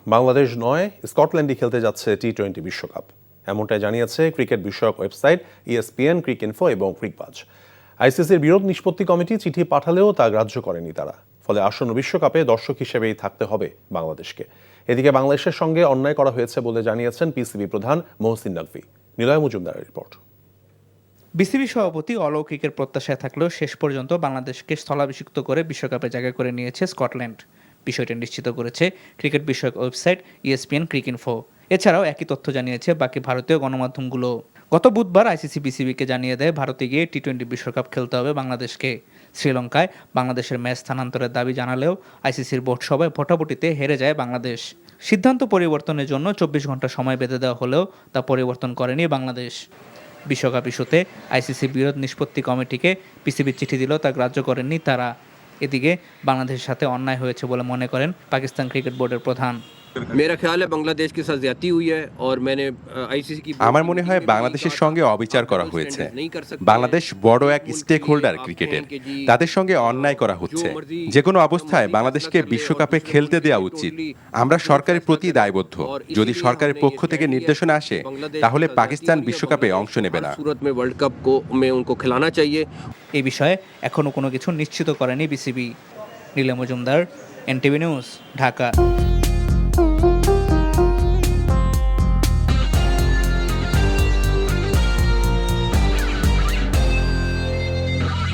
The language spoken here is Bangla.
বাংলাদেশ নয়, স্কটল্যান্ডে খেলতে যাচ্ছে টি-20 বিশ্বকাপ। এমনটাই জানিয়েছে ক্রিকেট বিষয়ক ওয়েবসাইট ESPN, ক্রিকইনফো এবং ক্রিকবাজ। আইসিসির বিরোধ নিষ্পত্তি কমিটি চিঠি পাঠালেও তা গ্রাহ্য করেনি তারা। ফলে আসন্ন বিশ্বকাপে দর্শক হিসেবেই থাকতে হবে বাংলাদেশকে। এদিকে বাংলাদেশের সঙ্গে অন্যায় করা হয়েছে বলে জানিয়েছেন পিসিবি প্রধান মহসিন নকভী। নিলয় মজুমদারের রিপোর্ট। বিসিবি সভাপতি অলৌকিকের প্রত্যাশায় থাকলেও শেষ পর্যন্ত বাংলাদেশকে স্থলাভিষিক্ত করে বিশ্বকাপে জায়গা করে নিয়েছে স্কটল্যান্ড। বিষয়টি নিশ্চিত করেছে ক্রিকেট বিষয়ক ওয়েবসাইট ESPN, ক্রিকইনফো। এছাড়াও একই তথ্য জানিয়েছে বাকি ভারতীয় গণমাধ্যমগুলো। গত বুধবার আইসিসি বিসিবিকে জানিয়ে দেয় ভারতে গিয়ে টি-20 বিশ্বকাপ খেলতে হবে বাংলাদেশকে। শ্রীলঙ্কায় বাংলাদেশের ম্যাচ স্থানান্তরের দাবি জানালেও আইসিসির বোর্ড সভায় ভোটাভুটিতে হেরে যায় বাংলাদেশ। সিদ্ধান্ত পরিবর্তনের জন্য 24 ঘন্টা সময় বেঁধে দেওয়া হলেও তা পরিবর্তন করেনি বাংলাদেশ। বিশ্বকাপ ইস্যুতে আইসিসি বিরোধ নিষ্পত্তি কমিটিকে পিসিবি চিঠি দিলেও তা গ্রাহ্য করেননি তারা। এদিকে বাংলাদেশের সাথে অন্যায় হয়েছে বলে মনে করেন পাকিস্তান ক্রিকেট বোর্ডের প্রধান। আমার মনে হয় বাংলাদেশের সঙ্গে অবিচার করা হয়েছে। বাংলাদেশ বড় এক স্টেক হোল্ডার ক্রিকেটের, তাদের সঙ্গে অন্যায় করা হচ্ছে। যে কোনো অবস্থায় বাংলাদেশকে বিশ্বকাপে খেলতে দেওয়া উচিত। আমরা সরকারের প্রতি দায়বদ্ধ। যদি সরকারের পক্ষ থেকে নির্দেশনা আসে তাহলে পাকিস্তান বিশ্বকাপে অংশ নেবে না। এই বিষয়ে এখনো কোনো কিছু নিশ্চিত করেনি BCB. Niloy Majumdar, NTV news, Dhaka.